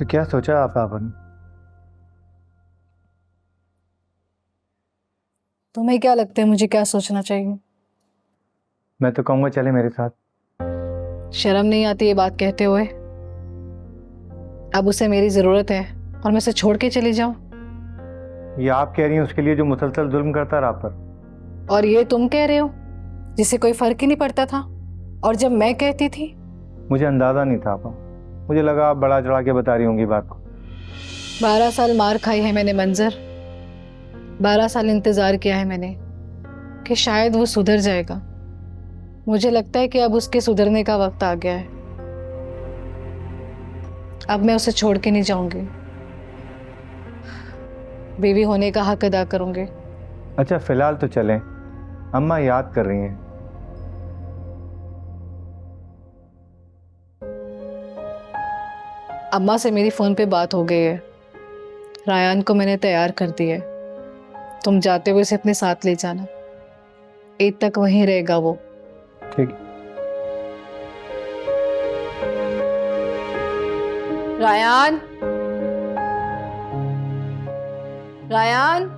तो क्या सोचा आपने? तुम्हें क्या लगता है मुझे क्या सोचना चाहिए? मैं तो कहूँगा चले मेरे साथ। शर्म नहीं आती ये बात कहते हुए? अब उसे मेरी जरूरत है और मैं उसे छोड़ के चली जाऊं? ये आप कह रही हैं उसके लिए जो मुसलसल जुल्म करता रहा आप पर? और ये तुम कह रहे हो जिसे कोई फर्क ही नहीं पड़ता था? और जब मैं कहती थी? मुझे अंदाजा नहीं था आपा। मुझे लगा आप बड़ा चढ़ा के बता रही होंगी बात को। 12 साल मार खाई है मैंने मंजर। 12 साल इंतजार किया है मैंने कि शायद वो सुधर जाएगा। मुझे लगता है कि अब उसके सुधरने का वक्त आ गया है। अब मैं उसे छोड़ के नहीं जाऊंगी। बीवी होने का हक अदा करूंगी। अच्छा फिलहाल तो चलें। अम्मा याद कर रही हैं। अम्मा से मेरी फोन पे बात हो गई है। रायान को मैंने तैयार कर दिया है। तुम जाते हुए उसे अपने साथ ले जाना। ईद तक वहीं रहेगा वो। ठीक। रायान, रायान,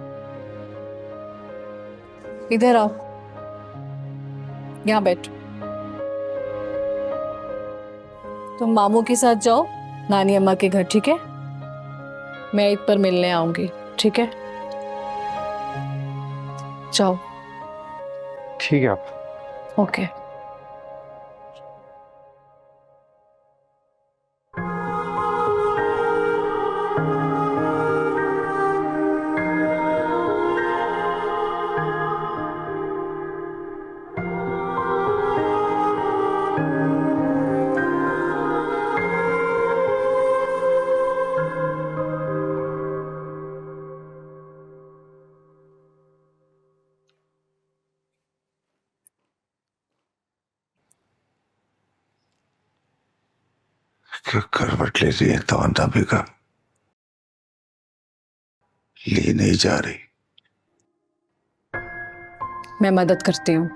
इधर आओ। यहाँ बैठ। तुम मामू के साथ जाओ नानी अम्मा के घर, ठीक है? मैं ईद पर मिलने आऊंगी, ठीक है? जाओ। ठीक है आप। ओके। क्या करवट ले रही है तमन्ना बेगम? ले नहीं जा रही। मैं मदद करती हूँ।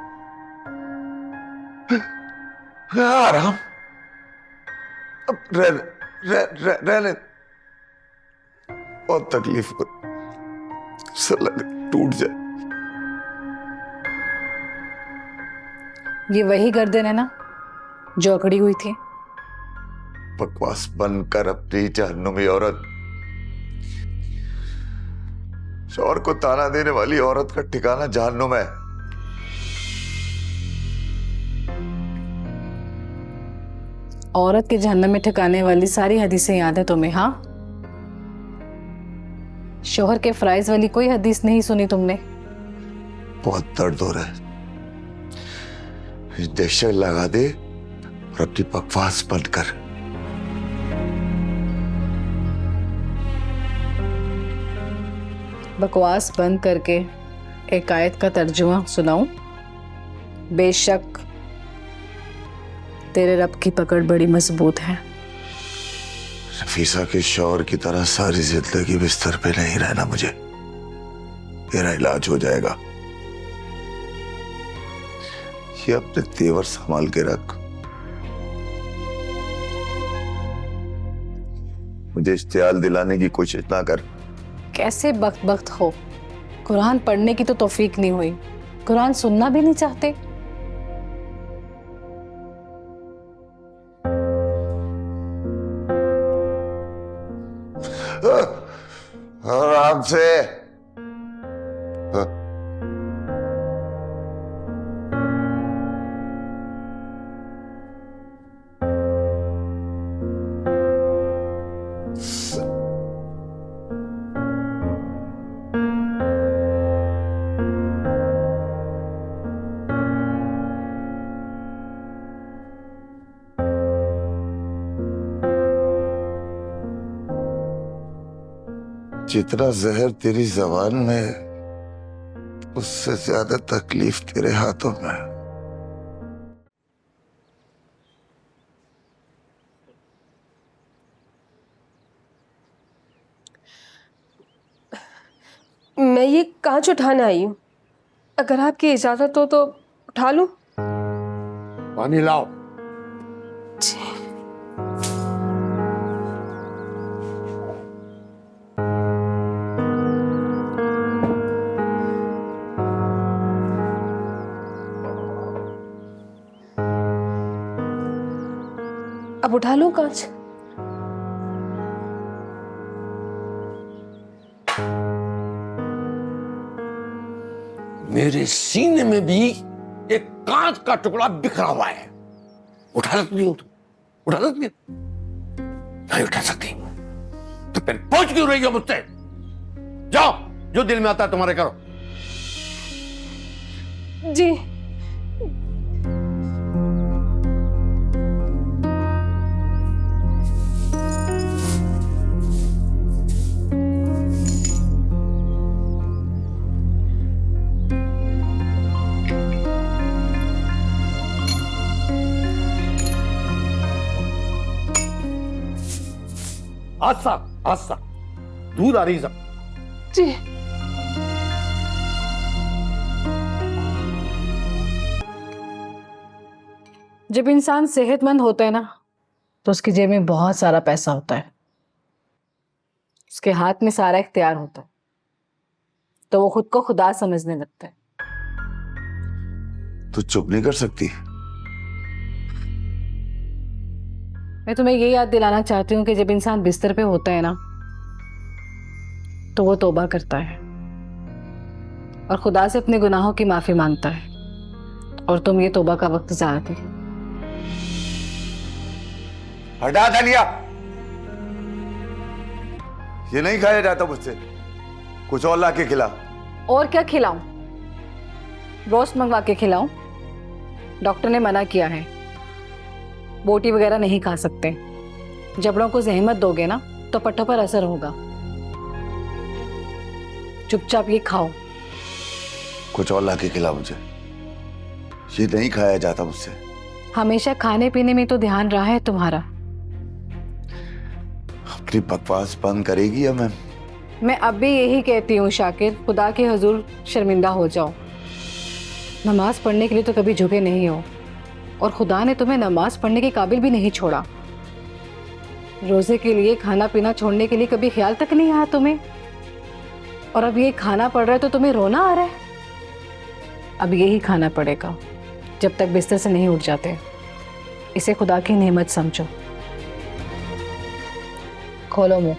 आराम। अब रहने। बहुत तकलीफ हो। साला टूट जाए। ये वही गर्दन है ना जो अकड़ी हुई थी? बकवास बंद कर अपनी जहन्नुमी औरत। शौहर को ताना देने वाली औरत का ठिकाना जहन्नुम है। औरत के जहन्नम में ठिकाने वाली सारी हदीसें याद है तुम्हें? हाँ, शोहर के फराइज वाली कोई हदीस नहीं सुनी तुमने? बहुत दर्द हो रहा है। इंजेक्शन लगा दे और अपनी बकवास बंद कर। बकवास बंद करके एक आयत का तर्जुमा सुनाऊं? बेशक तेरे रब की पकड़ बड़ी मजबूत है। नफीसा के शौहर की तरह सारी जिंदगी बिस्तर पे नहीं रहना मुझे। मेरा इलाज हो जाएगा। ये अपने तेवर संभाल के रख। मुझे इश्तियाल दिलाने की कोशिश ना कर। कैसे बख्त हो? कुरान पढ़ने की तो तौफीक नहीं हुई, कुरान सुनना भी नहीं चाहते। आराम से। जितना जहर तेरी जबान में, उससे ज्यादा तकलीफ तेरे हाथों में। मैं ये कांच उठाने आई हूँ। अगर आपकी इजाजत हो तो उठा लूं? पानी लाओ। उठा लो कांच। मेरे सीने में भी एक कांच का टुकड़ा बिखरा हुआ है। उठा सकती हो तुम? उठा सकती हो? नहीं उठा सकती तो फिर पूछ क्यों रही हो मुझसे? जाओ, जो दिल में आता है तुम्हारे करो। जी। आस्ता आस्ता, दूध आ रही सब। जी। जब इंसान सेहतमंद होता है ना तो उसकी जेब में बहुत सारा पैसा होता है, उसके हाथ में सारा इख्तियार होता है, तो वो खुद को खुदा समझने लगता है। तू चुप नहीं कर सकती? मैं तुम्हें ये याद दिलाना चाहती हूँ कि जब इंसान बिस्तर पे होता है ना तो वो तौबा करता है और खुदा से अपने गुनाहों की माफी मांगता है, और तुम ये तौबा का वक्त ज़ाया कर। हटा दानिया, ये नहीं खाया जाता मुझसे, कुछ और ला के खिला। और क्या खिलाऊं? रोस्ट मंगवा के खिलाऊं? डॉक्टर ने मना किया है, बोटी वगैरह नहीं खा सकते। जबड़ों को जहमत दोगे ना तो पट्टों पर असर होगा। चुपचाप ये खाओ। कुछ और ला के खिला मुझे, ये नहीं खाया जाता मुझसे। हमेशा खाने पीने में तो ध्यान रहा है तुम्हारा। अपनी बकवास बंद करेगी या मैं अब भी यही कहती हूँ शाकिर, खुदा के हुजूर शर्मिंदा हो जाओ। नमाज पढ़ने के लिए तो कभी झुके नहीं हो, और खुदा ने तुम्हें नमाज पढ़ने के काबिल भी नहीं छोड़ा। रोजे के लिए खाना पीना छोड़ने के लिए कभी ख्याल तक नहीं आया तुम्हें, और अब ये खाना पड़ रहा है तो तुम्हें रोना आ रहा है। अब यही खाना पड़ेगा जब तक बिस्तर से नहीं उठ जाते। इसे खुदा की नेमत समझो। खोलो मुंह।